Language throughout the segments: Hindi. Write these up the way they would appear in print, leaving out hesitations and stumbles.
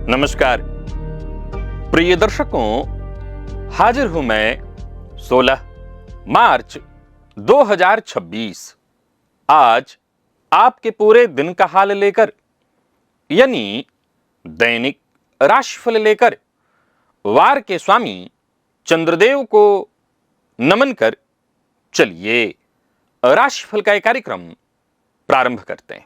नमस्कार प्रिय दर्शकों, हाजिर हूं मैं 16 मार्च 2026 आज आपके पूरे दिन का हाल लेकर, यानी दैनिक राशिफल लेकर वार के स्वामी चंद्रदेव को नमन कर चलिए राशिफल का एक कार्यक्रम प्रारंभ करते हैं।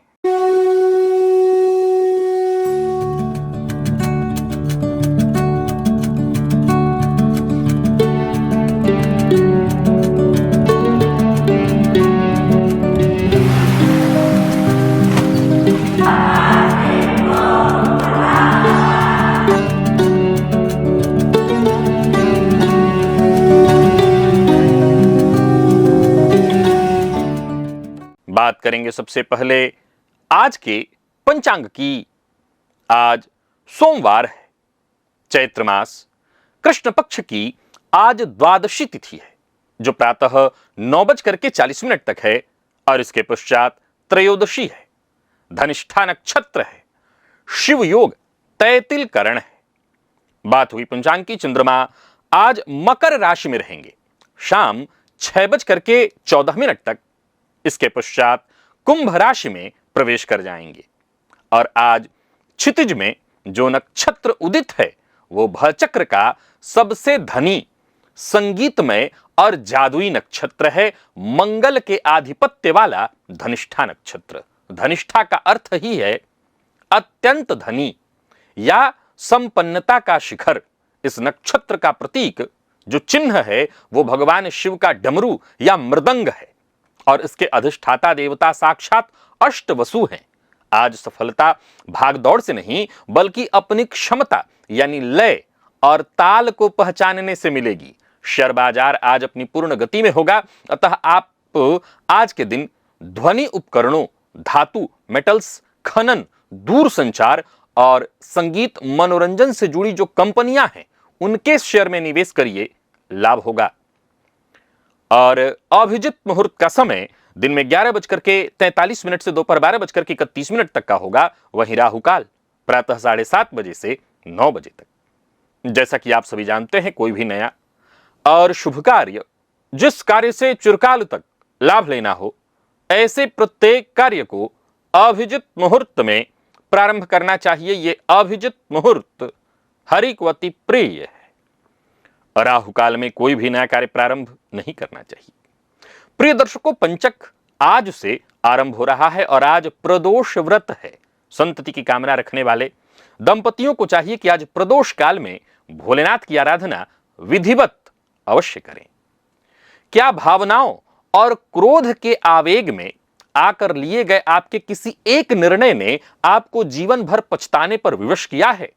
बात करेंगे सबसे पहले आज के पंचांग की। आज सोमवार है, चैत्र मास कृष्ण पक्ष की आज द्वादशी तिथि है, जो प्रातः 9:40 तक है और इसके पश्चात त्रयोदशी है। धनिष्ठा नक्षत्र है, शिव योग तैतिल करण है। बात हुई पंचांग की, चंद्रमा आज मकर राशि में रहेंगे शाम 6:14 तक। इसके पश्चात कुंभ राशि में प्रवेश कर जाएंगे और आज क्षितिज में जो नक्षत्र उदित है वो भचक्र का सबसे धनी, संगीतमय और जादुई नक्षत्र है, मंगल के आधिपत्य वाला धनिष्ठा नक्षत्र। धनिष्ठा का अर्थ ही है अत्यंत धनी या संपन्नता का शिखर। इस नक्षत्र का प्रतीक जो चिन्ह है वो भगवान शिव का डमरू या मृदंग है और इसके अधिष्ठाता देवता साक्षात अष्टवसु हैं। आज सफलता भागदौड़ से नहीं बल्कि अपनी क्षमता यानी लय और ताल को पहचानने से मिलेगी। शेयर बाजार आज अपनी पूर्ण गति में होगा, अतः आप आज के दिन ध्वनि उपकरणों, धातु, मेटल्स, खनन, दूर संचार और संगीत मनोरंजन से जुड़ी जो कंपनियां हैं उनके शेयर में निवेश करिए, लाभ होगा। और अभिजित मुहूर्त का समय दिन में 11:43 से दोपहर 12:31 तक का होगा। वहीं राहुकाल प्रातः 7:30 बजे से 9 बजे तक। जैसा कि आप सभी जानते हैं, कोई भी नया और शुभ कार्य, जिस कार्य से चिरकाल तक लाभ लेना हो, ऐसे प्रत्येक कार्य को अभिजित मुहूर्त में प्रारंभ करना चाहिए। ये अभिजित मुहूर्त हरि को अति प्रिय है। राहु काल में कोई भी नया कार्य प्रारंभ नहीं करना चाहिए। प्रिय दर्शकों, पंचक आज से आरंभ हो रहा है और आज प्रदोष व्रत है। संतति की कामना रखने वाले दंपतियों को चाहिए कि आज प्रदोष काल में भोलेनाथ की आराधना विधिवत अवश्य करें। क्या भावनाओं और क्रोध के आवेग में आकर लिए गए आपके किसी एक निर्णय ने आपको जीवन भर पछताने पर विवश किया है?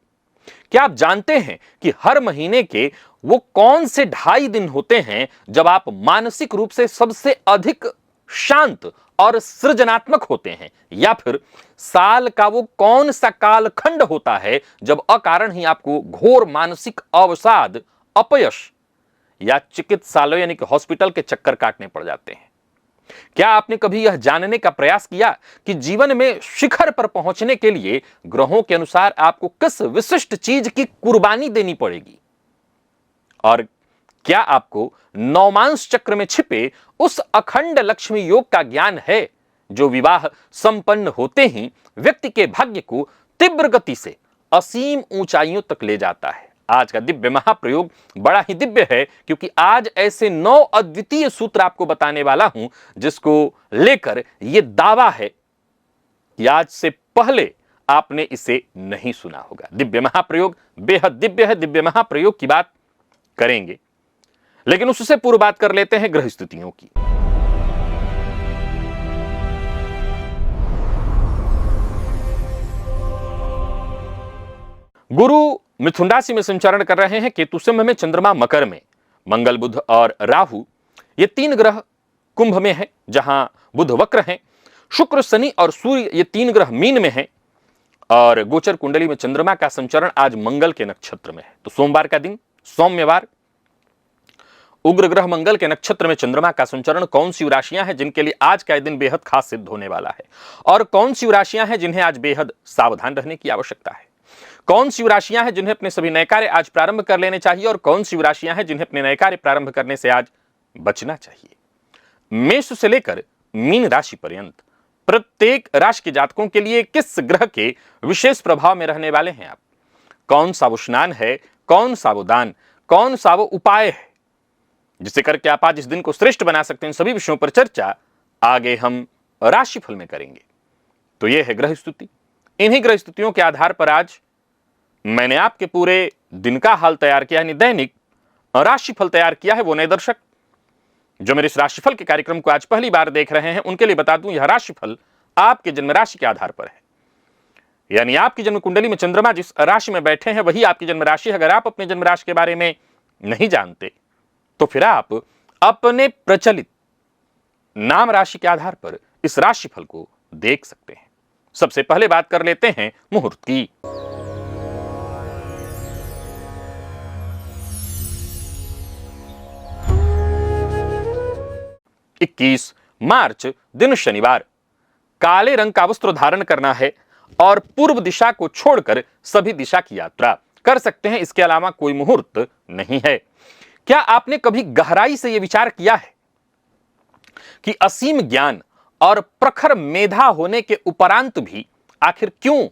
क्या आप जानते हैं कि हर महीने के वो कौन से 2.5 दिन होते हैं जब आप मानसिक रूप से सबसे अधिक शांत और सृजनात्मक होते हैं? या फिर साल का वो कौन सा कालखंड होता है जब अकारण ही आपको घोर मानसिक अवसाद, अपयश या चिकित्सालय यानी कि हॉस्पिटल के चक्कर काटने पड़ जाते हैं? क्या आपने कभी यह जानने का प्रयास किया कि जीवन में शिखर पर पहुंचने के लिए ग्रहों के अनुसार आपको किस विशिष्ट चीज की कुर्बानी देनी पड़ेगी? और क्या आपको नौमांस चक्र में छिपे उस अखंड लक्ष्मी योग का ज्ञान है जो विवाह संपन्न होते ही व्यक्ति के भाग्य को तीव्र गति से असीम ऊंचाइयों तक ले जाता है? आज का दिव्य महाप्रयोग बड़ा ही दिव्य है, क्योंकि आज ऐसे 9 अद्वितीय सूत्र आपको बताने वाला हूं जिसको लेकर यह दावा है कि आज से पहले आपने इसे नहीं सुना होगा। दिव्य महाप्रयोग बेहद दिव्य है। दिव्य महाप्रयोग की बात करेंगे, लेकिन उससे पूर्व बात कर लेते हैं ग्रह स्थितियों की। गुरु मिथुन राशि में संचारण कर रहे हैं, केतु सिंह में, चंद्रमा मकर में, मंगल, बुध और राहु ये 3 ग्रह कुंभ में है जहां बुध वक्र हैं। शुक्र, शनि और सूर्य ये 3 ग्रह मीन में हैं और गोचर कुंडली में चंद्रमा का संचरण आज मंगल के नक्षत्र में है। तो सोमवार का दिन, सौम्यवार, उग्र ग्रह मंगल के नक्षत्र में चंद्रमा का संचरण। कौन सी राशियां हैं जिनके लिए आज का दिन बेहद खास सिद्ध होने वाला है और कौन सी राशियां हैं जिन्हें आज बेहद सावधान रहने की आवश्यकता है? कौन सी राशियां हैं जिन्हें अपने सभी नए कार्य आज प्रारंभ कर लेने चाहिए और कौन सी राशियां हैं जिन्हें अपने नए कार्य प्रारंभ करने से आज बचना चाहिए। मेष से लेकर मीन राशि पर्यंत प्रत्येक राशि के जातकों के लिए किस ग्रह के विशेष प्रभाव में रहने वाले हैं आप, कौन सा वो स्नान है, कौन सा वो दान, कौन सा वो उपाय है जिसे करके आप आज इस दिन को श्रेष्ठ बना सकते हैं, सभी विषयों पर चर्चा आगे हम राशिफल में करेंगे। तो यह है ग्रह स्तुति। इन्हीं ग्रह स्तुतियों के आधार पर आज मैंने आपके पूरे दिन का हाल तैयार किया, यानी दैनिक राशिफल तैयार किया है। वो नए दर्शक जो मेरे इस राशिफल के कार्यक्रम को आज पहली बार देख रहे हैं उनके लिए बता दूं, यह राशिफल आपके जन्म राशि के आधार पर है, यानी आपकी जन्म कुंडली में चंद्रमा जिस राशि में बैठे हैं वही आपकी जन्म राशि है। अगर आप अपने जन्म राशि के बारे में नहीं जानते तो फिर आप अपने प्रचलित नाम राशि के आधार पर इस राशिफल को देख सकते हैं। सबसे पहले बात कर लेते हैं मुहूर्त की। 21 मार्च दिन शनिवार, काले रंग का वस्त्र धारण करना है और पूर्व दिशा को छोड़कर सभी दिशा की यात्रा कर सकते हैं। इसके अलावा कोई मुहूर्त नहीं है। क्या आपने कभी गहराई से यह विचार किया है कि असीम ज्ञान और प्रखर मेधा होने के उपरांत भी आखिर क्यों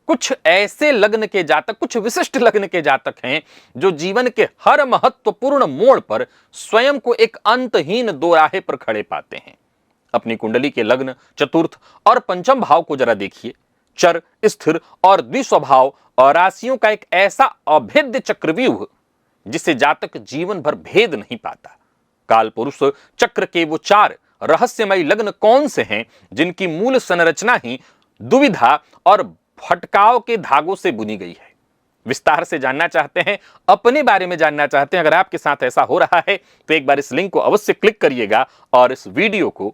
कुछ ऐसे लग्न के जातक, कुछ विशिष्ट लग्न के जातक हैं जो जीवन के हर महत्वपूर्ण मोड़ पर स्वयं को एक अंतहीन दोराहे पर खड़े पाते हैं। अपनी कुंडली के लग्न, चतुर्थ और पंचम भाव को जरा देखिए। चर, स्थिर और द्विस्वभाव और राशियों का एक ऐसा अभेद्य चक्रव्यूह जिसे जातक जीवन भर भेद नहीं पाता। काल पुरुष चक्र के वो 4 रहस्यमयी लग्न कौन से हैं जिनकी मूल संरचना ही दुविधा और भटकाव के धागों से बुनी गई है। विस्तार से जानना चाहते हैं, अपने बारे में जानना चाहते हैं, अगर आपके साथ ऐसा हो रहा है तो एक बार इस लिंक को अवश्य क्लिक करिएगा और इस वीडियो को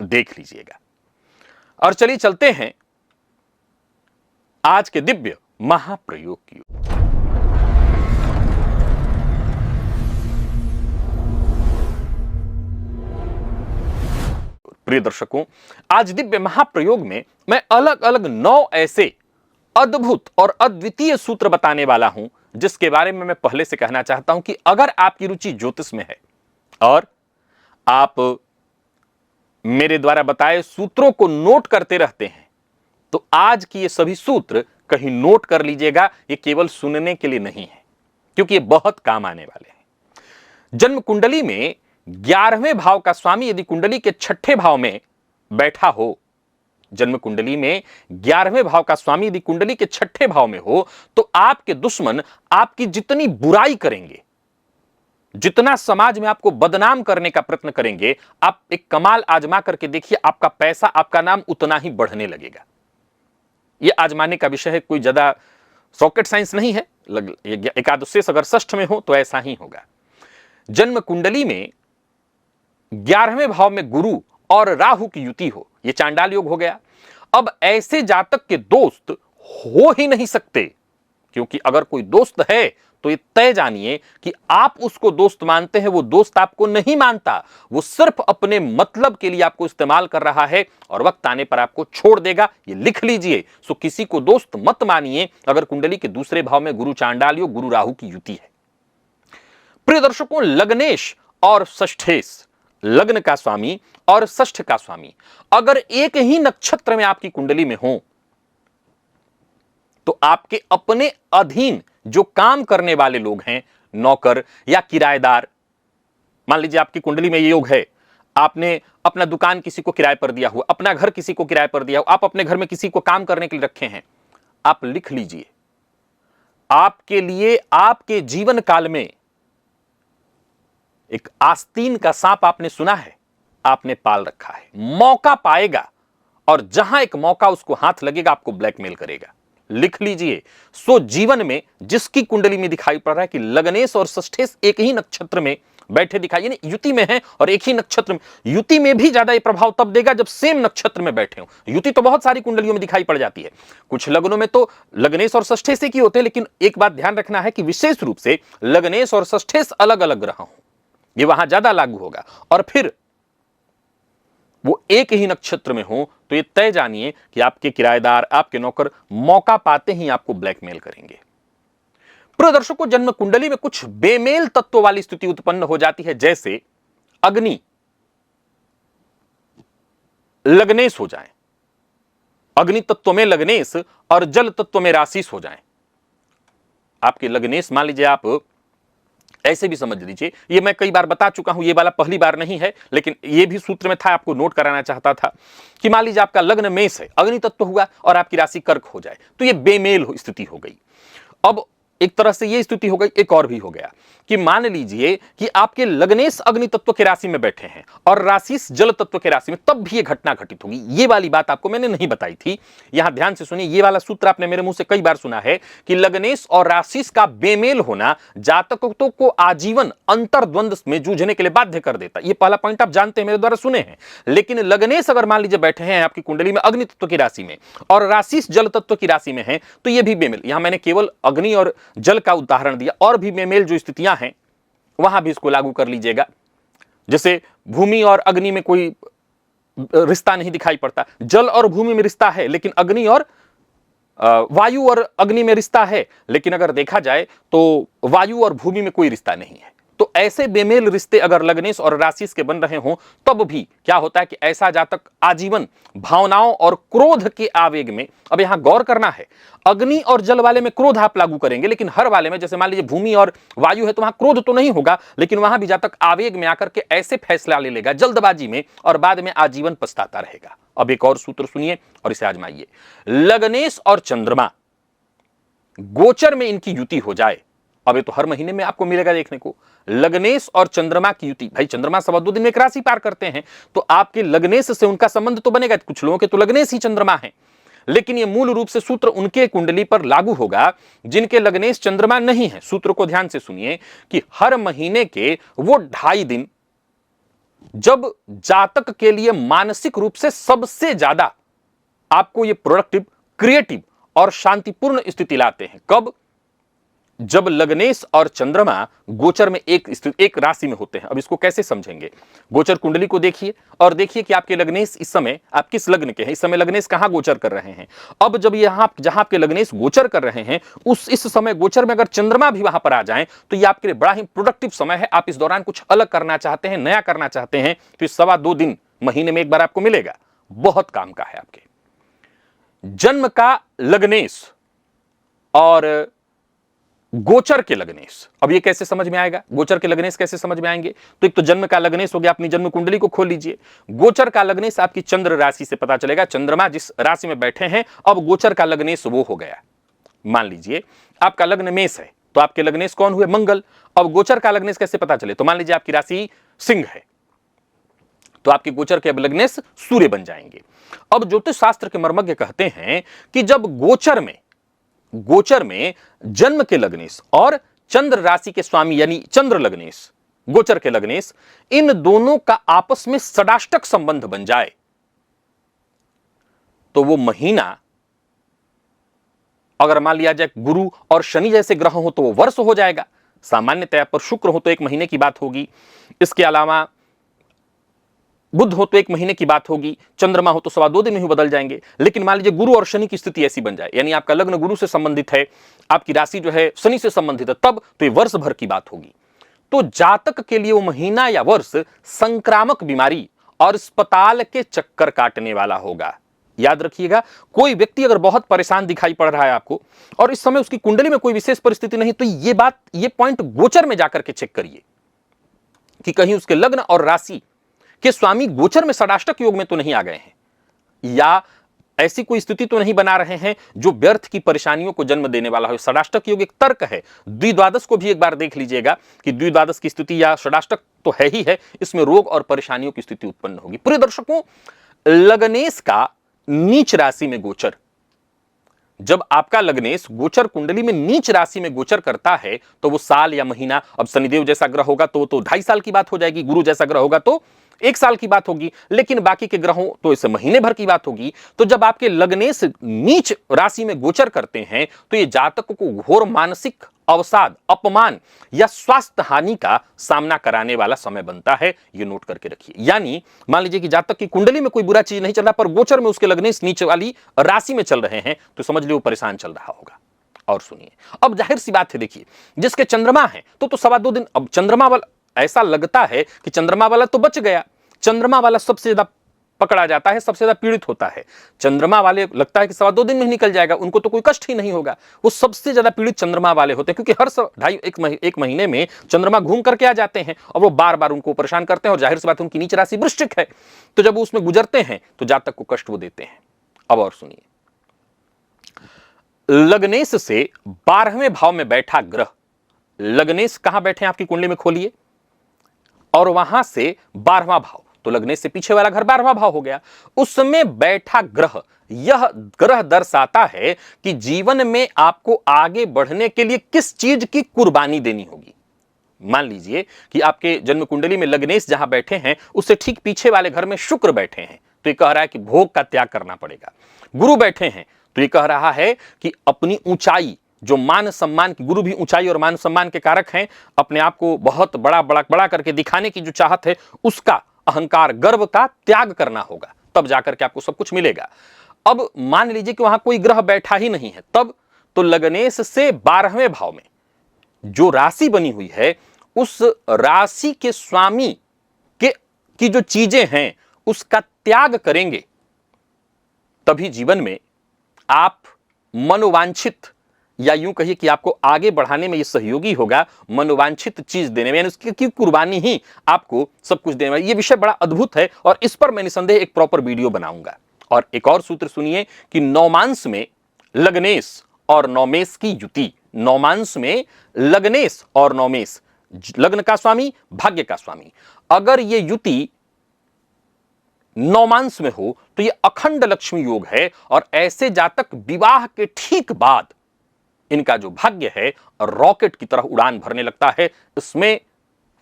देख लीजिएगा। और चलिए चलते हैं आज के दिव्य महाप्रयोग की ओर। प्रिय दर्शकों, आज दिव्य महाप्रयोग में मैं अलग अलग 9 ऐसे अद्भुत और अद्वितीय सूत्र बताने वाला हूं जिसके बारे में मैं पहले से कहना चाहता हूं कि अगर आपकी रुचि ज्योतिष में है और आप मेरे द्वारा बताए सूत्रों को नोट करते रहते हैं तो आज की ये सभी सूत्र कहीं नोट कर लीजिएगा। ये केवल सुनने के लिए नहीं है, क्योंकि ये बहुत काम आने वाले हैं। जन्म कुंडली में 11वें भाव का स्वामी यदि कुंडली के 6ठे भाव में बैठा हो, जन्म कुंडली में 11वें भाव का स्वामी यदि कुंडली के 6ठे भाव में हो तो आपके दुश्मन आपकी जितनी बुराई करेंगे, जितना समाज में आपको बदनाम करने का प्रयत्न करेंगे, आप एक कमाल आजमा करके देखिए, आपका पैसा, आपका नाम उतना ही बढ़ने लगेगा। यह आजमाने का विषय है, कोई ज्यादा रॉकेट साइंस नहीं है। एकादशेष अगर षष्ठ में हो तो ऐसा ही होगा। जन्म कुंडली में 11वें भाव में गुरु और राहु की युति हो, यह चांडाल योग हो गया। अब ऐसे जातक के दोस्त हो ही नहीं सकते, क्योंकि अगर कोई दोस्त है तो ये तय जानिए कि आप उसको दोस्त मानते हैं, वो दोस्त आपको नहीं मानता। वो सिर्फ अपने मतलब के लिए आपको इस्तेमाल कर रहा है और वक्त आने पर आपको छोड़ देगा। ये लिख लीजिए। सो किसी को दोस्त मत मानिए अगर कुंडली के दूसरे भाव में गुरु चांडाल योग, गुरु राहु की युति है। प्रिय दर्शकों, लग्नेश और षष्ठेश, लग्न का स्वामी और षष्ठ का स्वामी अगर एक ही नक्षत्र में आपकी कुंडली में हो तो आपके अपने अधीन जो काम करने वाले लोग हैं, नौकर या किराएदार, मान लीजिए आपकी कुंडली में ये योग है, आपने अपना दुकान किसी को किराए पर दिया हुआ, अपना घर किसी को किराए पर दिया हुआ, आप अपने घर में किसी को काम करने के लिए रखे हैं, आप लिख लीजिए, आपके लिए आपके जीवन काल में एक आस्तीन का सांप आपने सुना है, आपने पाल रखा है, मौका पाएगा और जहां एक मौका उसको हाथ लगेगा आपको ब्लैकमेल करेगा। लिख लीजिए। सो जीवन में जिसकी कुंडली में दिखाई पड़ रहा है कि लग्नेश और षष्ठेश एक ही नक्षत्र में बैठे दिखाई, यानी युति में है और एक ही नक्षत्र में, युति में भी ज्यादा ये प्रभाव तब देगा जब सेम नक्षत्र में बैठे हो। युति तो बहुत सारी कुंडलियों में दिखाई पड़ जाती है, कुछ लग्नों में तो लग्नेश और षष्ठेश एक ही होते हैं, लेकिन एक बात ध्यान रखना है कि विशेष रूप से लग्नेश और षष्ठेश अलग अलग ग्रह हो, ये वहां ज्यादा लागू होगा। और फिर वो एक ही नक्षत्र में हो तो ये तय जानिए कि आपके किराएदार, आपके नौकर मौका पाते ही आपको ब्लैकमेल करेंगे। प्रिय दर्शकों, जन्म कुंडली में कुछ बेमेल तत्व वाली स्थिति उत्पन्न हो जाती है, जैसे अग्नि लग्नेश हो जाए, अग्नि तत्व में लग्नेश और जल तत्व में राशिस हो जाए। आपके लग्नेश, मान लीजिए आप ऐसे भी समझ लीजिए, ये मैं कई बार बता चुका हूं, ये वाला पहली बार नहीं है, लेकिन ये भी सूत्र में था, आपको नोट कराना चाहता था कि मान लीजिए आपका लग्न मेष है, अग्नि तत्व हुआ और आपकी राशि कर्क हो जाए, तो ये बेमेल स्थिति हो गई। अब एक तरह से ये स्थिति हो गई, एक और भी हो गया कि मान लीजिए कि आपके लग्नेश अग्नि तत्व के राशि में बैठे हैं और राशिस जल तत्व के राशि में, तब भी ये घटना घटित होगी। ये वाली बात आपको मैंने नहीं बताई थी, यहां ध्यान से सुनिए। ये वाला सूत्र आपने मेरे मुंह से कई बार सुना है कि लग्नेश और राशिस का बेमेल होना जातकों को आजीवन अंतर्द्वंद में जूझने के लिए बाध्य कर देता। ये पहला पॉइंट आप जानते हैं, मेरे द्वारा सुने हैं। लेकिन लग्नेश अगर मान लीजिए बैठे हैं आपकी कुंडली में अग्नि तत्व की राशि में और राशिस जल तत्व की राशि में है, तो ये भी बेमेल। यहां मैंने केवल अग्नि और जल का उदाहरण दिया, और भी बेमेल जो स्थितियां हैं वहां भी इसको लागू कर लीजिएगा। जैसे भूमि और अग्नि में कोई रिश्ता नहीं दिखाई पड़ता, जल और भूमि में रिश्ता है, लेकिन अग्नि और वायु और अग्नि में रिश्ता है, लेकिन अगर देखा जाए तो वायु और भूमि में कोई रिश्ता नहीं है। तो ऐसे बेमेल रिश्ते अगर लग्नेश और राशिस के बन रहे हों, तब भी क्या होता है कि ऐसा जातक आजीवन भावनाओं और क्रोध के आवेग में, अब यहां गौर करना है, अग्नि और जल वाले में क्रोध आप लागू करेंगे, लेकिन हर वाले में, जैसे मान लीजिए भूमि और वायु है तो वहां क्रोध तो नहीं होगा, लेकिन वहां भी जातक आवेग में आकर के ऐसे फैसला ले लेगा जल्दबाजी में, और बाद में आजीवन पछताता रहेगा। अब एक और सूत्र सुनिए और इसे आजमाइए। लग्नेश और चंद्रमा गोचर में इनकी युति हो जाए, अब ये तो हर महीने में आपको मिलेगा देखने को, लग्नेश और चंद्रमा की युति। भाई चंद्रमा सवा 2 दिन में एक राशि पार करते हैं, तो आपके लग्नेश से उनका संबंध तो बनेगा। कुछ लोगों के तो लग्नेश ही चंद्रमा है, लेकिन ये मूल रूप से सूत्र उनके कुंडली पर लागू होगा जिनके लग्नेश चंद्रमा नहीं है। सूत्र को ध्यान से सुनिए कि हर महीने के वो 2.5 दिन जब जातक के लिए मानसिक रूप से सबसे ज्यादा आपको ये प्रोडक्टिव, क्रिएटिव और शांतिपूर्ण स्थिति लाते हैं, कब? जब लग्नेश और चंद्रमा गोचर में एक राशि में होते हैं। अब इसको कैसे समझेंगे? गोचर कुंडली को देखिए और देखिए कि आपके लग्नेश इस समय आप किस लग्न के हैं, इस समय लग्नेश कहां गोचर कर रहे हैं। अब जब यहां जहां आपके लग्नेश गोचर कर रहे हैं, इस समय गोचर में अगर चंद्रमा भी वहां पर आ जाए तो यह आपके लिए बड़ा ही प्रोडक्टिव समय है। आप इस दौरान कुछ अलग करना चाहते हैं, नया करना चाहते हैं, तो सवा 2 दिन महीने में एक बार आपको मिलेगा, बहुत काम का है। आपके जन्म का लग्नेश और गोचर के लग्नेश, अब ये कैसे समझ में आएगा? गोचर के लग्नेश कैसे समझ में आएंगे? तो एक तो जन्म का लग्नेश हो गया, अपनी जन्म कुंडली को खोल लीजिए। गोचर का लग्नेश आपकी चंद्र राशि से पता चलेगा, चंद्रमा जिस राशि में बैठे हैं, अब गोचर का लग्नेश वो हो गया। मान लीजिए आपका लग्न मेष है, तो आपके लग्नेश कौन हुए? मंगल। अब गोचर का लग्नेश कैसे पता चले? तो मान लीजिए आपकी राशि सिंह है, तो आपके गोचर के अब लग्नेश सूर्य बन जाएंगे। अब ज्योतिष शास्त्र के मर्मज्ञ कहते हैं कि जब गोचर में जन्म के लग्नेश और चंद्र राशि के स्वामी यानी चंद्र लग्नेश, गोचर के लग्नेश, इन दोनों का आपस में षडाष्टक संबंध बन जाए तो वो महीना, अगर मान लिया जाए गुरु और शनि जैसे ग्रह हो तो वो वर्ष हो जाएगा। सामान्यतया पर शुक्र हो तो 1 महीने की बात होगी, इसके अलावा बुध हो तो 1 महीने की बात होगी, चंद्रमा हो तो सवा 2 दिन में ही बदल जाएंगे। लेकिन मान लीजिए गुरु और शनि की स्थिति ऐसी बन जाए, यानी आपका लग्न गुरु से संबंधित है, आपकी राशि जो है शनि से संबंधित है, तब तो ये वर्ष भर की बात होगी। तो जातक के लिए वो महीना या वर्ष संक्रामक बीमारी और अस्पताल के चक्कर काटने वाला होगा। याद रखिएगा, कोई व्यक्ति अगर बहुत परेशान दिखाई पड़ रहा है आपको और इस समय उसकी कुंडली में कोई विशेष परिस्थिति नहीं, तो ये पॉइंट गोचर में जाकर के चेक करिए कि कहीं उसके लग्न और राशि कि स्वामी गोचर में षडाष्टक योग में तो नहीं आ गए हैं, या ऐसी कोई स्थिति तो नहीं बना रहे हैं जो व्यर्थ की परेशानियों को जन्म देने वाला हो। षडाष्टक योग एक तर्क है। द्विद्वादश को भी एक बार देख लीजिएगा कि द्विद्वादश की स्थिति या षडाष्टक तो है ही है, इसमें रोग और परेशानियों की स्थिति उत्पन्न होगी। प्रिय दर्शकों, लग्नेश का नीच राशि में गोचर, जब आपका लग्नेश गोचर कुंडली में नीच राशि में गोचर करता है तो वो साल या महीना, अब शनिदेव जैसा ग्रह होगा तो 2.5 साल की बात हो जाएगी, गुरु जैसा ग्रह होगा तो 1 साल की बात होगी, लेकिन बाकी के ग्रहों तो इसे महीने भर की बात होगी। तो जब आपके लग्नेश नीच राशि में गोचर करते हैं तो ये जातक को घोर मानसिक अवसाद, अपमान या स्वास्थ्य हानि का सामना कराने वाला समय बनता है। ये नोट करके रखिए। यानी मान लीजिए कि जातक की कुंडली में कोई बुरा चीज नहीं चल रहा, पर गोचर में उसके लगने नीचे वाली राशि में चल रहे हैं, तो समझ लीजिए वो परेशान चल रहा होगा। और सुनिए, अब जाहिर सी बात है, देखिए जिसके चंद्रमा है तो 2.25 दिन, अब चंद्रमा वाला ऐसा लगता है कि चंद्रमा वाला तो बच गया, चंद्रमा वाला सबसे ज्यादा पकड़ा जाता है, सबसे ज्यादा पीड़ित होता है। चंद्रमा वाले लगता है कि 2.25 दिन में निकल जाएगा, उनको तो कोई कष्ट ही नहीं होगा। वो सबसे ज्यादा पीड़ित चंद्रमा वाले होते हैं, क्योंकि हर ढाई एक महीने में चंद्रमा घूम करके आ जाते हैं और वो बार बार उनको परेशान करते हैं। और जाहिर सी बात है, उनकी नीच राशि वृश्चिक है, तो जब वो उसमें गुजरते हैं तो जातक को कष्ट वो देते हैं। अब और सुनिए, लग्नेश से 12वें भाव में बैठा ग्रह, लग्नेश कहां बैठे हैं आपकी कुंडली में, खोलिए, और वहां से 12वां भाव, तो लग्नेश से पीछे वाला घर 12वां भाव हो गया, उसमें बैठा ग्रह, यह ग्रह दर्शाता है कि जीवन में आपको आगे बढ़ने के लिए किस चीज की कुर्बानी देनी होगी। मान लीजिए कि आपके जन्म कुंडली में लग्नेश जहां बैठे हैं, उससे ठीक पीछे वाले घर में शुक्र बैठे हैं, तो ये कह रहा है कि भोग का त्याग करना पड़ेगा। गुरु बैठे हैं, तो ये कह रहा है कि अपनी ऊंचाई, जो मान सम्मान की, गुरु भी ऊंचाई और मान सम्मान के कारक हैं, अपने आप को बहुत बड़ा बड़ा बड़ा करके दिखाने की जो चाहत है, उसका अहंकार, गर्व का त्याग करना होगा, तब जाकर के आपको सब कुछ मिलेगा। अब मान लीजिए कि वहां कोई ग्रह बैठा ही नहीं है, तब तो लग्नेश से 12वें भाव में जो राशि बनी हुई है, उस राशि के स्वामी के की जो चीजें हैं उसका त्याग करेंगे, तभी जीवन में आप मनोवांछित, या यूं कहिए कि आपको आगे बढ़ाने में यह सहयोगी होगा, मनोवांछित चीज देने में, यानी उसकी कुर्बानी ही आपको सब कुछ देने में। यह विषय बड़ा अद्भुत है और इस पर मैं निसंदेह एक प्रॉपर वीडियो बनाऊंगा। और एक और सूत्र सुनिए कि नौमांस में लग्नेश और नौमेश की युति, नौमांस में लग्नेश और नौमेश, लग्न का स्वामी, भाग्य का स्वामी, अगर ये युति नौमांस में हो तो ये अखंड लक्ष्मी योग है। और ऐसे जातक विवाह के ठीक बाद इनका जो भाग्य है रॉकेट की तरह उड़ान भरने लगता है, इसमें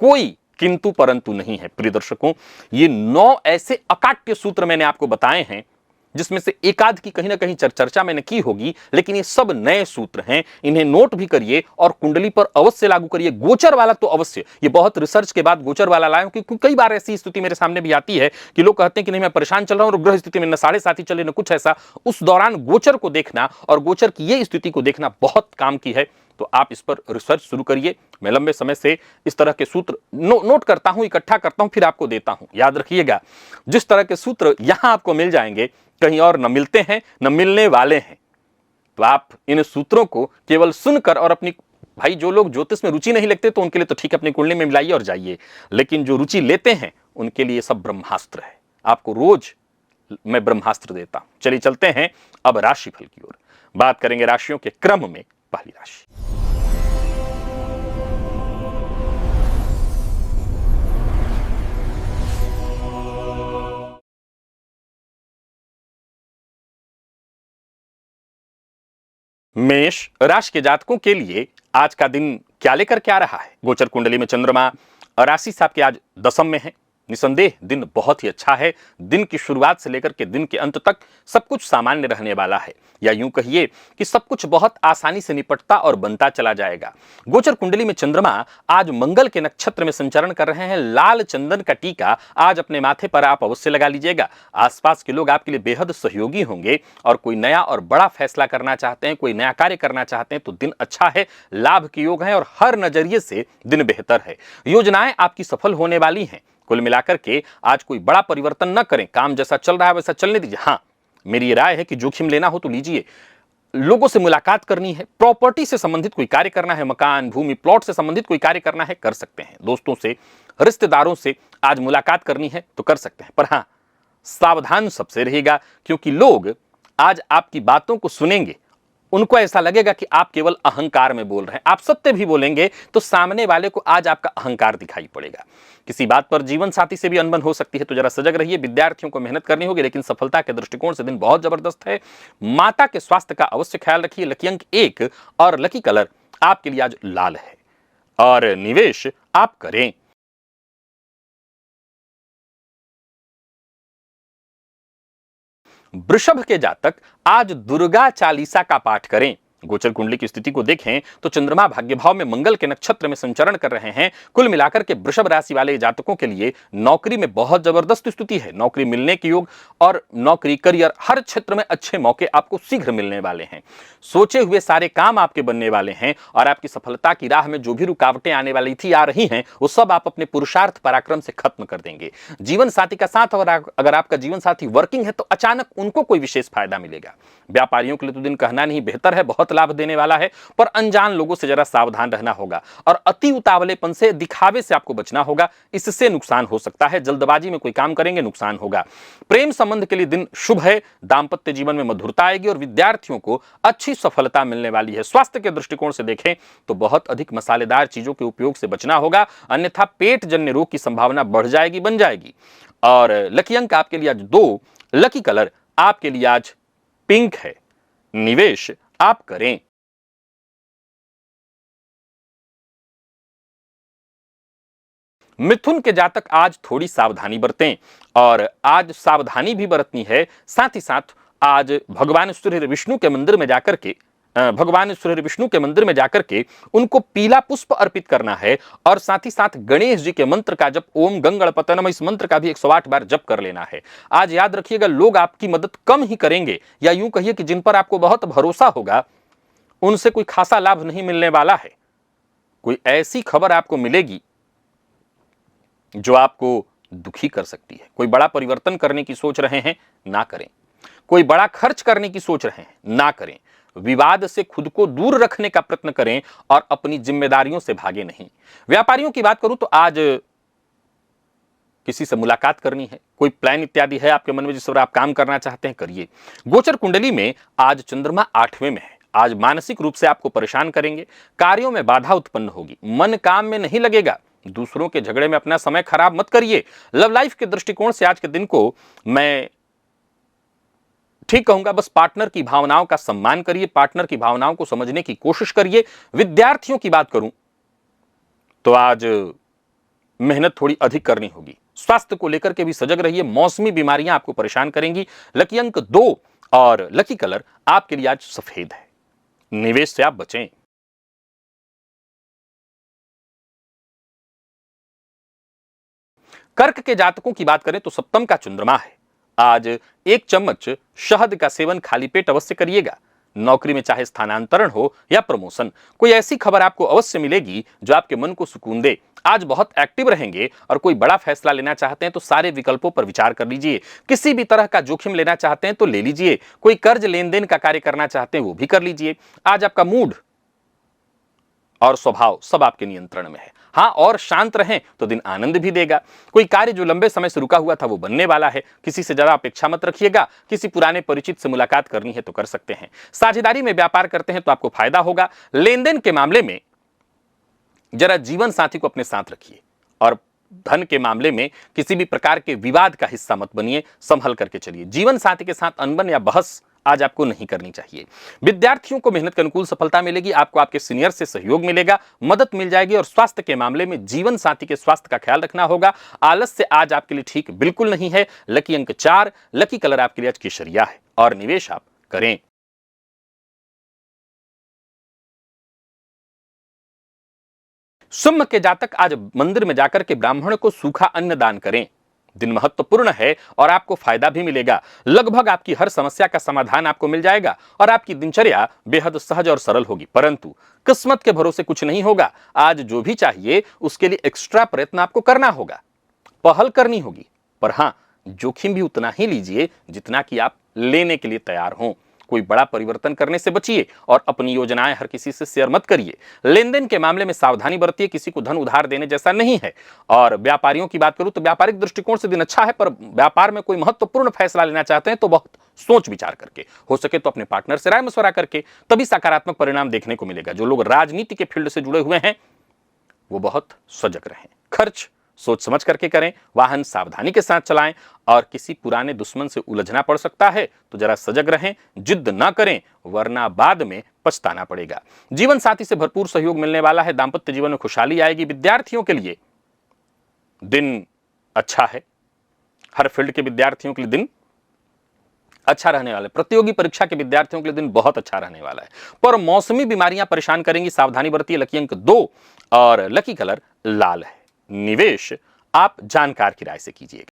कोई किंतु परंतु नहीं है। प्रिय दर्शकों, ये 9 ऐसे अकाट्य सूत्र मैंने आपको बताए हैं, जिसमें से एक आध की कहीं ना कहीं चर्चा मैंने की होगी, लेकिन ये सब नए सूत्र हैं। इन्हें नोट भी करिए और कुंडली पर अवश्य लागू करिए। गोचर वाला तो अवश्य, ये बहुत रिसर्च के बाद गोचर वाला लाया हूं, क्योंकि कई बार ऐसी स्थिति मेरे सामने भी आती है कि लोग कहते हैं कि नहीं मैं परेशान चल रहा हूं और ग्रह स्थिति में न 7.5 चले न कुछ ऐसा। उस दौरान गोचर को देखना और गोचर की ये स्थिति को देखना बहुत काम की है। तो आप इस पर रिसर्च शुरू करिए। मैं लंबे समय से इस तरह के सूत्र नोट करता हूं, इकट्ठा करता हूं, फिर आपको देता हूं। याद रखिएगा, जिस तरह के सूत्र यहां आपको मिल जाएंगे, कहीं और न मिलते हैं, न मिलने वाले हैं। तो आप इन सूत्रों को केवल सुनकर और अपनी, भाई जो लोग ज्योतिष में रुचि नहीं लेते तो उनके लिए तो ठीक है, अपनी कुंडली में मिलाइए और जाइए, लेकिन जो रुचि लेते हैं उनके लिए सब ब्रह्मास्त्र है। आपको रोज मैं ब्रह्मास्त्र देता हूं। चलिए चलते हैं अब राशिफल की ओर। बात करेंगे राशियों के क्रम में। पहली राशि मेष राशि के जातकों के लिए आज का दिन क्या लेकर क्या रहा है। गोचर कुंडली में चंद्रमा राशि से आपके आज दशम में है। निसंदेह दिन बहुत ही अच्छा है। दिन की शुरुआत से लेकर के दिन के अंत तक सब कुछ सामान्य रहने वाला है, या यूं कहिए कि सब कुछ बहुत आसानी से निपटता और बनता चला जाएगा। गोचर कुंडली में चंद्रमा आज मंगल के नक्षत्र में संचरण कर रहे हैं। लाल चंदन का टीका आज अपने माथे पर आप अवश्य लगा लीजिएगा। आसपास के लोग आपके लिए बेहद सहयोगी होंगे और कोई नया और बड़ा फैसला करना चाहते हैं, कोई नया कार्य करना चाहते हैं तो दिन अच्छा है। लाभ के योग है और हर नजरिए से दिन बेहतर है। योजनाएं आपकी सफल होने वाली हैं। कुल मिलाकर के आज कोई बड़ा परिवर्तन न करें, काम जैसा चल रहा है वैसा चलने दीजिए। हाँ, मेरी राय है कि जोखिम लेना हो तो लीजिए। लोगों से मुलाकात करनी है, प्रॉपर्टी से संबंधित कोई कार्य करना है, मकान भूमि प्लॉट से संबंधित कोई कार्य करना है, कर सकते हैं। दोस्तों से, रिश्तेदारों से आज मुलाकात करनी है तो कर सकते हैं, पर हाँ सावधान सबसे रहिएगा, क्योंकि लोग आज आपकी बातों को सुनेंगे, उनको ऐसा लगेगा कि आप केवल अहंकार में बोल रहे हैं। आप सत्य भी बोलेंगे तो सामने वाले को आज आपका अहंकार दिखाई पड़ेगा। किसी बात पर जीवन साथी से भी अनबन हो सकती है, तो जरा सजग रहिए। विद्यार्थियों को मेहनत करनी होगी, लेकिन सफलता के दृष्टिकोण से दिन बहुत जबरदस्त है। माता के स्वास्थ्य का अवश्य ख्याल रखिए। लकी अंक 1 और लकी कलर आपके लिए आज लाल है। और निवेश आप करें। वृषभ के जातक आज दुर्गा चालीसा का पाठ करें। गोचर कुंडली की स्थिति को देखें तो चंद्रमा भाग्य भाव में मंगल के नक्षत्र में संचरण कर रहे हैं। कुल मिलाकर के वृषभ राशि वाले जातकों के लिए नौकरी में बहुत जबरदस्त स्थिति है। नौकरी मिलने के योग और नौकरी, करियर, हर क्षेत्र में अच्छे मौके आपको शीघ्र मिलने वाले हैं। सोचे हुए सारे काम आपके बनने वाले हैं और आपकी सफलता की राह में जो भी रुकावटें आने वाली थी, आ रही हैं, वो सब आप अपने पुरुषार्थ पराक्रम से खत्म कर देंगे। जीवन साथी का साथ, और अगर आपका जीवन साथी वर्किंग है तो अचानक उनको कोई विशेष फायदा मिलेगा। व्यापारियों के लिए तो दिन कहना नहीं बेहतर है, बहुत लाभ देने वाला है, पर अनजान लोगों से जरा सावधान रहना होगा और अति उतावलेपन से, दिखावे से आपको बचना होगा, इससे नुकसान हो सकता है। जल्दबाजी में कोई काम करेंगे, नुकसान होगा। प्रेम संबंध के लिए दिन शुभ है। दांपत्य जीवन में मधुरता आएगी और विद्यार्थियों को अच्छी सफलता मिलने वाली है। स्वास्थ्य के दृष्टिकोण से देखें तो बहुत अधिक मसालेदार चीजों के उपयोग से बचना होगा, अन्यथा पेट जन्य रोग की संभावना बढ़ जाएगी, बन जाएगी। और लकी अंक आपके लिए आज 2, लकी कलर आपके लिए आज पिंक है। निवेश आप करें। मिथुन के जातक आज थोड़ी सावधानी बरतें और आज सावधानी भी बरतनी है। साथ ही साथ आज भगवान सूर्य विष्णु के मंदिर में जाकर के उनको पीला पुष्प अर्पित करना है और साथ ही साथ गणेश जी के मंत्र का जप, ओम गंगणपतनम, इस मंत्र का भी 108 बार जप कर लेना है। आज याद रखिएगा, लोग आपकी मदद कम ही करेंगे, या यूं कहिए कि जिन पर आपको बहुत भरोसा होगा उनसे कोई खासा लाभ नहीं मिलने वाला है। कोई ऐसी खबर आपको मिलेगी जो आपको दुखी कर सकती है। कोई बड़ा परिवर्तन करने की सोच रहे हैं, ना करें। कोई बड़ा खर्च करने की सोच रहे हैं, ना करें। विवाद से खुद को दूर रखने का प्रयत्न करें और अपनी जिम्मेदारियों से भागे नहीं। व्यापारियों की बात करूं तो आज किसी से मुलाकात करनी है, कोई प्लान इत्यादि है आपके मन में जिस पर आप काम करना चाहते हैं, करिए। गोचर कुंडली में आज चंद्रमा 8वें में है। आज मानसिक रूप से आपको परेशान करेंगे, कार्यों में बाधा उत्पन्न होगी, मन काम में नहीं लगेगा। दूसरों के झगड़े में अपना समय खराब मत करिए। लव लाइफ के दृष्टिकोण से आज के दिन को मैं ठीक कहूंगा, बस पार्टनर की भावनाओं का सम्मान करिए, पार्टनर की भावनाओं को समझने की कोशिश करिए। विद्यार्थियों की बात करूं तो आज मेहनत थोड़ी अधिक करनी होगी। स्वास्थ्य को लेकर के भी सजग रहिए, मौसमी बीमारियां आपको परेशान करेंगी। लकी अंक 2 और लकी कलर आपके लिए आज सफेद है। निवेश से आप बचें। कर्क के जातकों की बात करें तो सप्तम का चंद्रमा है। आज 1 चम्मच शहद का सेवन खाली पेट अवश्य करिएगा। नौकरी में चाहे स्थानांतरण हो या प्रमोशन, कोई ऐसी खबर आपको अवश्य मिलेगी जो आपके मन को सुकून दे। आज बहुत एक्टिव रहेंगे और कोई बड़ा फैसला लेना चाहते हैं तो सारे विकल्पों पर विचार कर लीजिए। किसी भी तरह का जोखिम लेना चाहते हैं तो ले लीजिए। कोई कर्ज लेन देन का कार्य करना चाहते हैं वो भी कर लीजिए। आज आपका मूड और स्वभाव सब आपके नियंत्रण में है। हाँ, और शांत रहें तो दिन आनंद भी देगा। कोई कार्य जो लंबे समय से रुका हुआ था वो बनने वाला है। किसी से ज्यादा अपेक्षा मत रखिएगा। किसी पुराने परिचित से मुलाकात करनी है तो कर सकते हैं। साझेदारी में व्यापार करते हैं तो आपको फायदा होगा। लेन देन के मामले में जरा जीवन साथी को अपने साथ रखिए और धन के मामले में किसी भी प्रकार के विवाद का हिस्सा मत बनिए, संभल करके चलिए। जीवन साथी के साथ अनबन या बहस आज आपको नहीं करनी चाहिए। विद्यार्थियों को मेहनत के अनुकूल सफलता मिलेगी। आपको आपके सीनियर से सहयोग मिलेगा, मदद मिल जाएगी। और स्वास्थ्य के मामले में जीवन साथी के स्वास्थ्य का ख्याल रखना होगा। आलस्य आज आपके लिए ठीक बिल्कुल नहीं है। लकी अंक 4, लकी कलर आपके लिए आज केसरिया है और निवेश आप करें। सिंह के जातक आज मंदिर में जाकर के ब्राह्मण को सूखा अन्न दान करें। दिन महत्वपूर्ण है और आपको फायदा भी मिलेगा। लगभग आपकी हर समस्या का समाधान आपको मिल जाएगा और आपकी दिनचर्या बेहद सहज और सरल होगी। परंतु किस्मत के भरोसे कुछ नहीं होगा। आज जो भी चाहिए उसके लिए एक्स्ट्रा प्रयत्न आपको करना होगा, पहल करनी होगी। पर हां, जोखिम भी उतना ही लीजिए जितना कि आप लेने के लिए तैयार हों। कोई बड़ा परिवर्तन करने से बचिए और अपनी योजनाएं हर किसी से शेयर मत करिए। लेन देन के मामले में सावधानी बरतिए, किसी को धन उधार देने जैसा नहीं है। और व्यापारियों की बात करूं तो व्यापारिक दृष्टिकोण से दिन अच्छा है, पर व्यापार में कोई महत्वपूर्ण फैसला लेना चाहते हैं तो बहुत सोच विचार करके, हो सके तो अपने पार्टनर से राय मशवरा करके, तभी सकारात्मक परिणाम देखने को मिलेगा। जो लोग राजनीति के फील्ड से जुड़े हुए हैं वो बहुत सजग रहें। खर्च सोच समझ करके करें, वाहन सावधानी के साथ चलाएं और किसी पुराने दुश्मन से उलझना पड़ सकता है तो जरा सजग रहें, जिद ना करें, वरना बाद में पछताना पड़ेगा। जीवन साथी से भरपूर सहयोग मिलने वाला है। दांपत्य जीवन में खुशहाली आएगी। विद्यार्थियों के लिए दिन अच्छा है। हर फील्ड के विद्यार्थियों के लिए दिन अच्छा रहने वाला है। प्रतियोगी परीक्षा के विद्यार्थियों के लिए दिन बहुत अच्छा रहने वाला है। पर मौसमी बीमारियां परेशान करेंगी, सावधानी बरतिए। लकी अंक 2 और लकी कलर लाल है। निवेश आप जानकार की राय से कीजिएगा।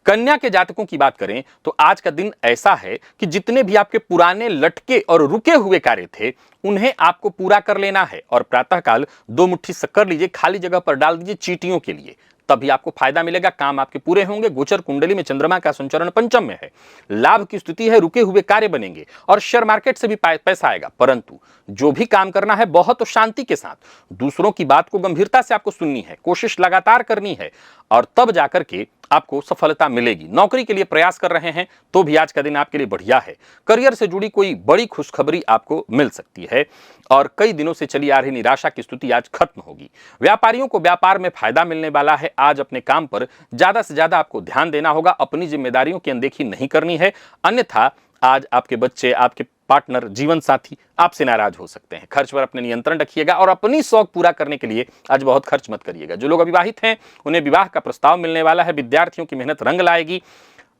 कन्या के जातकों की बात करें तो आज का दिन ऐसा है कि जितने भी आपके पुराने लटके और रुके हुए कार्य थे उन्हें आपको पूरा कर लेना है। और प्रातःकाल 2 मुट्ठी शक्कर लीजिए, खाली जगह पर डाल दीजिए चींटियों के लिए, तभी आपको फायदा मिलेगा, काम आपके पूरे होंगे। गोचर कुंडली में चंद्रमा का संचरण पंचम में है, लाभ की स्थिति है, रुके हुए कार्य बनेंगे और शेयर मार्केट से भी पैसा आएगा। परंतु जो भी काम करना है बहुत शांति के साथ, दूसरों की बात को गंभीरता से आपको सुननी है, कोशिश लगातार करनी है और तब जाकर के आपको सफलता मिलेगी। नौकरी के लिए प्रयास कर रहे हैं तो भी आज का दिन आपके लिए बढ़िया है। करियर से जुड़ी कोई बड़ी खुशखबरी आपको मिल सकती है और कई दिनों से चली आ रही निराशा की स्थिति आज खत्म होगी। व्यापारियों को व्यापार में फायदा मिलने वाला है। आज अपने काम पर ज्यादा से ज्यादा आपको ध्यान देना होगा, अपनी जिम्मेदारियों की अनदेखी नहीं करनी है, अन्यथा आज आपके बच्चे, आपके पार्टनर, जीवन साथी आपसे नाराज हो सकते हैं। खर्च पर अपने नियंत्रण रखिएगा और अपनी शौक पूरा करने के लिए आज बहुत खर्च मत करिएगा। जो लोग अविवाहित हैं उन्हें विवाह का प्रस्ताव मिलने वाला है। विद्यार्थियों की मेहनत रंग लाएगी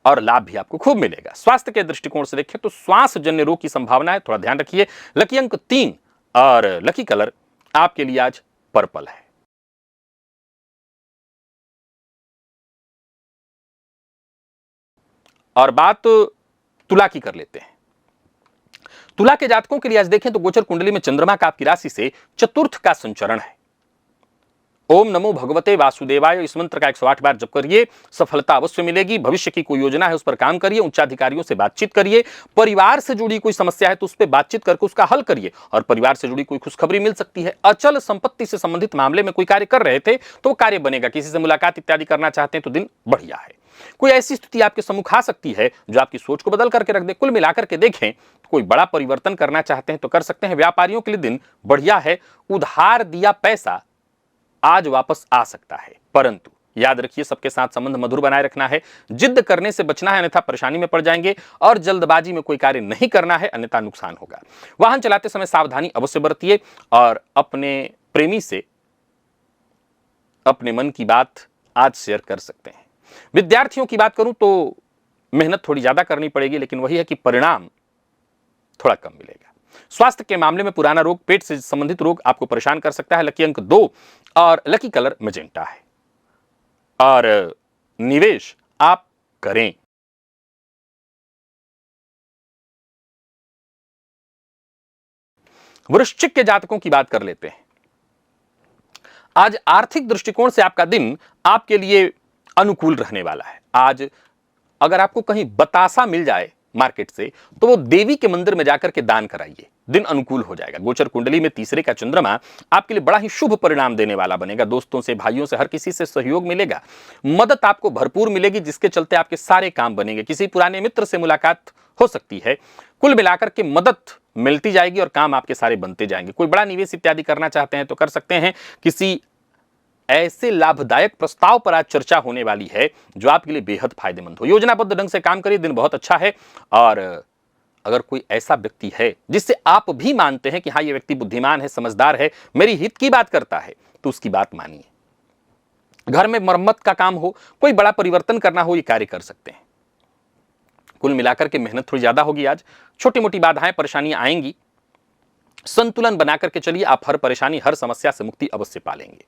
और लाभ भी आपको खूब मिलेगा। स्वास्थ्य के दृष्टिकोण से देखें तो श्वास जन्य रोग की संभावना है, थोड़ा ध्यान रखिए। लकी अंक 3 और लकी कलर आपके लिए आज पर्पल है। और बात तुला की कर लेते हैं। तुला के जातकों के लिए आज देखें तो गोचर कुंडली में चंद्रमा का आपकी राशि से चतुर्थ का संचरण है। ओम नमो भगवते वासुदेवाय इस मंत्र का 108 बार जप करिए, सफलता अवश्य मिलेगी। भविष्य की कोई योजना है उस पर काम करिए, उच्चाधिकारियों से बातचीत करिए। परिवार से जुड़ी कोई समस्या है तो उस पर बातचीत करके उसका हल करिए और परिवार से जुड़ी कोई खुशखबरी मिल सकती है। अचल संपत्ति से संबंधित मामले में कोई कार्य कर रहे थे तो कार्य बनेगा। किसी से मुलाकात इत्यादि करना चाहते हैं तो दिन बढ़िया है। कोई ऐसी स्थिति आपके सम्मुख आ सकती है जो आपकी सोच को बदल करके रख दे। कुल मिलाकर के देखें, कोई बड़ा परिवर्तन करना चाहते हैं तो कर सकते हैं। व्यापारियों के लिए दिन बढ़िया है। उधार दिया पैसा आज वापस आ सकता है, परंतु याद रखिए सबके साथ संबंध मधुर बनाए रखना है। जिद करने से बचना है, अन्यथा परेशानी में पड़ जाएंगे। और जल्दबाजी में कोई कार्य नहीं करना है, अन्यथा नुकसान होगा। वाहन चलाते समय सावधानी अवश्य बरतिए और अपने प्रेमी से अपने मन की बात आज शेयर कर सकते हैं। विद्यार्थियों की बात करूं तो मेहनत थोड़ी ज्यादा करनी पड़ेगी, लेकिन वही है कि परिणाम थोड़ा कम मिलेगा। स्वास्थ्य के मामले में पुराना रोग, पेट से संबंधित रोग आपको परेशान कर सकता है। लकी अंक 2 और लकी कलर मैजेंटा है। और निवेश आप करें। वृश्चिक के जातकों की बात कर लेते हैं। आज आर्थिक दृष्टिकोण से आपका दिन आपके लिए अनुकूल रहने वाला है। आज अगर आपको कहीं बतासा मिल जाए मार्केट से तो वो देवी के मंदिर में जाकर के दान कराइए, दिन अनुकूल हो जाएगा। गोचर कुंडली में तीसरे का चंद्रमा आपके लिए बड़ा ही शुभ परिणाम देने वाला बनेगा। दोस्तों से, भाइयों से, हर किसी से सहयोग मिलेगा। मदद आपको भरपूर मिलेगी जिसके चलते आपके सारे काम बनेंगे। किसी पुराने मित्र से मुलाकात हो सकती है। कुल मिलाकर के मदद मिलती जाएगी और काम आपके सारे बनते जाएंगे। कोई बड़ा निवेश इत्यादि करना चाहते हैं तो कर सकते हैं। किसी ऐसे लाभदायक प्रस्ताव पर आज चर्चा होने वाली है जो आपके लिए बेहद फायदेमंद हो। योजनाबद्ध ढंग से काम करिए, दिन बहुत अच्छा है। और अगर कोई ऐसा व्यक्ति है जिससे आप भी मानते हैं कि हाँ ये व्यक्ति बुद्धिमान है, समझदार है, मेरी हित की बात करता है, तो उसकी बात मानिए। घर में मरम्मत का काम हो, कोई बड़ा परिवर्तन करना हो, ये कार्य कर सकते हैं। कुल मिलाकर के मेहनत थोड़ी ज्यादा होगी आज। छोटी मोटी बाधाएं, परेशानियां आएंगी, संतुलन बनाकर के चलिए। आप हर परेशानी, हर समस्या से मुक्ति अवश्य पालेंगे।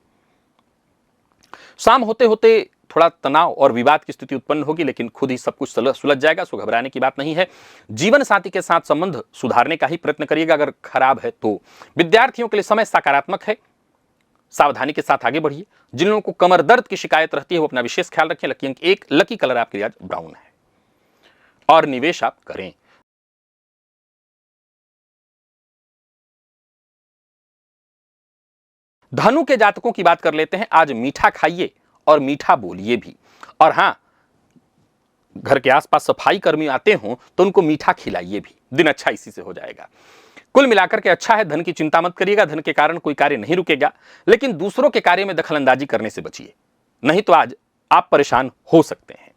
शाम होते होते थोड़ा तनाव और विवाद की स्थिति उत्पन्न होगी, लेकिन खुद ही सब कुछ सुलझ जाएगा, सो घबराने की बात नहीं है। जीवन साथी के साथ संबंध सुधारने का ही प्रयत्न करिएगा अगर खराब है तो। विद्यार्थियों के लिए समय सकारात्मक है, सावधानी के साथ आगे बढ़िए। जिन लोगों को कमर दर्द की शिकायत रहती है वो अपना विशेष ख्याल रखें। लकी अंक 1, लकी कलर आपके लिए आज ब्राउन है। और निवेश आप करें। धनु के जातकों की बात कर लेते हैं। आज मीठा खाइए और मीठा बोलिए भी। और हां, घर के आसपास सफाई कर्मी आते हों तो उनको मीठा खिलाइए भी, दिन अच्छा इसी से हो जाएगा। कुल मिलाकर के अच्छा है। धन की चिंता मत करिएगा, धन के कारण कोई कार्य नहीं रुकेगा, लेकिन दूसरों के कार्य में दखलंदाजी करने से बचिए, नहीं तो आज आप परेशान हो सकते हैं।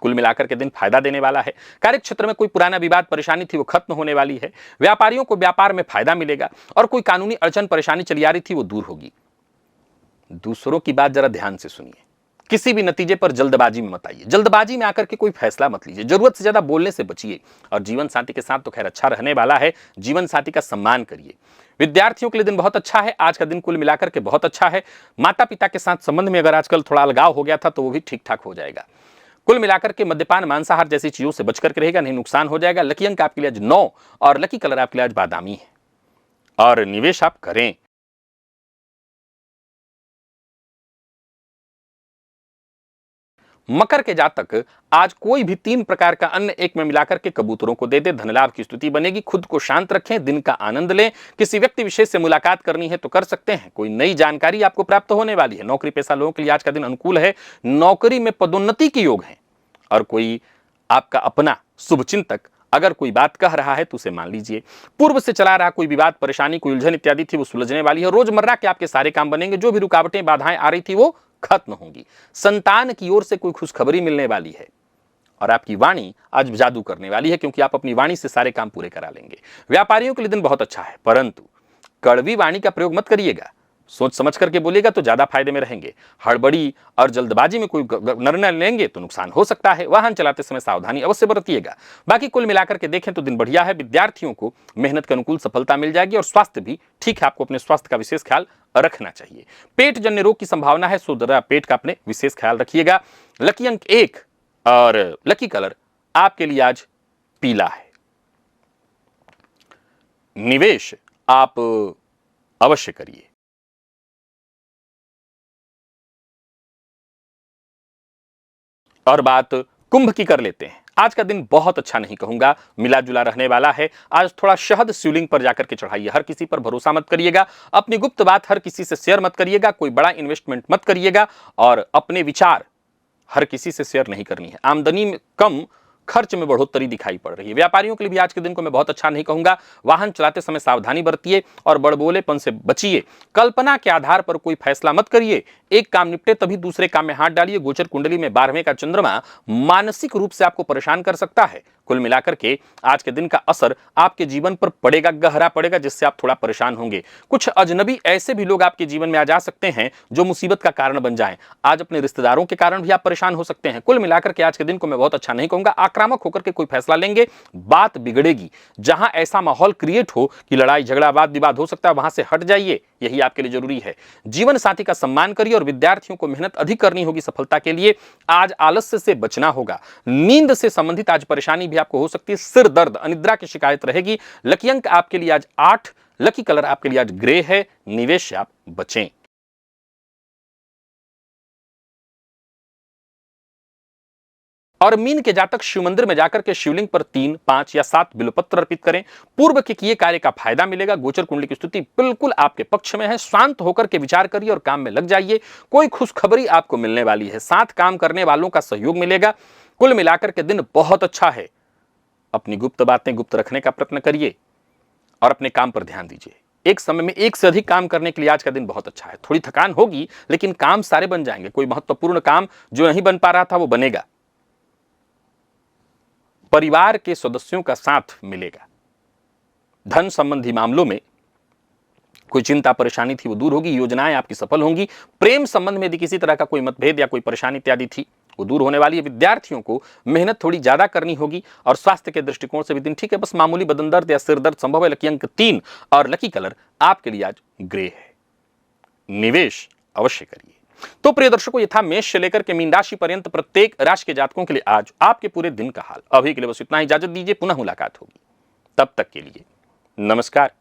कुल मिलाकर के दिन फायदा देने वाला है। कार्य क्षेत्र में कोई पुराना विवाद, परेशानी थी वो खत्म होने वाली है। व्यापारियों को व्यापार में फायदा मिलेगा और कोई कानूनी अड़चन, परेशानी चली आ रही थी वो दूर होगी। दूसरों की बात जरा ध्यान से सुनिए, किसी भी नतीजे पर जल्दबाजी में मत आइए, जल्दबाजी में आकर के कोई फैसला मत लीजिए, जरूरत से ज्यादा बोलने से बचिए। और जीवन साथी के साथ तो खैर अच्छा रहने वाला है, जीवन साथी का सम्मान करिए। विद्यार्थियों के लिए दिन बहुत अच्छा है, आज का दिन कुल मिलाकर के बहुत अच्छा है। माता पिता के साथ संबंध में अगर आजकल थोड़ा अलगाव हो गया था तो वो भी ठीक ठाक हो जाएगा। कुल मिलाकर के मद्यपान मांसाहार जैसी चीजों से बचकर के रहेगा, नहीं नुकसान हो जाएगा। लकी अंक आपके लिए आज 9 और लकी कलर आपके लिए आज बादामी है। और निवेश आप करें। मकर के जातक आज कोई भी 3 प्रकार का अन्न एक में मिलाकर के कबूतरों को दे दे, धन लाभ की स्थिति बनेगी। खुद को शांत रखें, दिन का आनंद लें। किसी व्यक्ति विशेष से मुलाकात करनी है तो कर सकते हैं, कोई नई जानकारी आपको प्राप्त होने वाली है। नौकरी पेशा लोगों के लिए आज का दिन अनुकूल है, नौकरी में पदोन्नति के योग है। और कोई आपका अपना शुभचिंतक अगर कोई बात कह रहा है तो उसे मान लीजिए। पूर्व से चला रहा कोई विवाद, परेशानी, कोई उलझन इत्यादि थी वो सुलझने वाली है। रोजमर्रा के आपके सारे काम बनेंगे, जो भी रुकावटें बाधाएं आ रही थी वो खत्म होंगी। संतान की ओर से कोई खुशखबरी मिलने वाली है और आपकी वाणी आज जादू करने वाली है, क्योंकि आप अपनी वाणी से सारे काम पूरे करा लेंगे। व्यापारियों के लिए दिन बहुत अच्छा है, परंतु कड़वी वाणी का प्रयोग मत करिएगा, सोच समझ करके बोलिएगा तो ज्यादा फायदे में रहेंगे। हड़बड़ी और जल्दबाजी में कोई निर्णय लेंगे तो नुकसान हो सकता है। वाहन चलाते समय सावधानी अवश्य बरतिएगा। बाकी कुल मिलाकर के देखें तो दिन बढ़िया है। विद्यार्थियों को मेहनत के अनुकूल सफलता मिल जाएगी और स्वास्थ्य भी ठीक है, आपको अपने स्वास्थ्य का विशेष ख्याल रखना चाहिए। पेट जन्य रोग की संभावना है, सो जरा पेट का अपने विशेष ख्याल रखिएगा। लकी अंक 1 और लकी कलर आपके लिए आज पीला है। निवेश आप अवश्य करिए। और बात कुंभ की कर लेते हैं। आज का दिन बहुत अच्छा नहीं कहूंगा, मिला जुला रहने वाला है। आज थोड़ा शहद शिवलिंग पर जाकर के चढ़ाइए। हर किसी पर भरोसा मत करिएगा, अपनी गुप्त बात हर किसी से शेयर मत करिएगा, कोई बड़ा इन्वेस्टमेंट मत करिएगा और अपने विचार हर किसी से शेयर नहीं करनी है। आमदनी में कम, खर्च में बढ़ोतरी दिखाई पड़ रही है। व्यापारियों के लिए भी आज के दिन को मैं बहुत अच्छा नहीं कहूंगा। वाहन चलाते समय सावधानी बरतिए और बड़बोलेपन से बचिए। कल्पना के आधार पर कोई फैसला मत करिए। एक काम निपटे तभी दूसरे काम में हाथ डालिए। गोचर कुंडली में 12वें का चंद्रमा मानसिक रूप से आपको परेशान कर सकता है। कुल मिलाकर के आज के दिन का असर आपके जीवन पर पड़ेगा, गहरा पड़ेगा, जिससे आप थोड़ा परेशान होंगे। कुछ अजनबी ऐसे भी लोग आपके जीवन में आ जा सकते हैं जो मुसीबत का कारण बन जाएं। आज अपने रिश्तेदारों के कारण भी आप परेशान हो सकते हैं। कुल मिलाकर के आज के दिन को मैं बहुत अच्छा नहीं कहूंगा। आक्रामक होकर के कोई फैसला लेंगे, बात बिगड़ेगी। जहां ऐसा माहौल क्रिएट हो कि लड़ाई झगड़ा वाद विवाद हो सकता है, वहां से हट जाइए, यही आपके लिए जरूरी है। जीवन साथी का सम्मान करिए और विद्यार्थियों को मेहनत अधिक करनी होगी सफलता के लिए। आज आलस्य से बचना होगा। नींद से संबंधित आज परेशानी भी आपको हो सकती है। सिर दर्द, अनिद्रा की शिकायत रहेगी। लकी अंक आपके लिए आज 8, लकी कलर आपके लिए आज ग्रे है। निवेश से आप बचें। और मीन के जातक शिव मंदिर में जाकर के शिवलिंग पर 3, 5 या 7 बिल्वपत्र अर्पित करें। पूर्व के किए कार्य का फायदा मिलेगा। गोचर कुंडली की स्थिति बिल्कुल आपके पक्ष में है। शांत होकर के विचार करिए और काम में लग जाइए। कोई खुशखबरी आपको मिलने वाली है। साथ काम करने वालों का सहयोग मिलेगा। कुल मिलाकर के दिन बहुत अच्छा है। अपनी गुप्त बातें गुप्त रखने का प्रयत्न करिए और अपने काम पर ध्यान दीजिए। एक समय में एक से अधिक काम करने के लिए आज का दिन बहुत अच्छा है। थोड़ी थकान होगी लेकिन काम सारे बन जाएंगे। कोई महत्वपूर्ण काम जो नहीं बन पा रहा था वो बनेगा। परिवार के सदस्यों का साथ मिलेगा। धन संबंधी मामलों में कोई चिंता परेशानी थी वो दूर होगी। योजनाएं आपकी सफल होंगी। प्रेम संबंध में यदि किसी तरह का कोई मतभेद या कोई परेशानी इत्यादि थी वो दूर होने वाली है। विद्यार्थियों को मेहनत थोड़ी ज्यादा करनी होगी और स्वास्थ्य के दृष्टिकोण से भी दिन ठीक है, बस मामूली बदन दर्द या सिर दर्द संभव है। लकी अंक 3 और लकी कलर आपके लिए आज ग्रे है। निवेश अवश्य करिए। तो प्रिय दर्शकों, ये था मेष से लेकर के मीन राशि पर्यंत प्रत्येक राशि के जातकों के लिए आज आपके पूरे दिन का हाल। अभी के लिए बस इतना ही, इजाजत दीजिए, पुनः मुलाकात होगी। तब तक के लिए नमस्कार।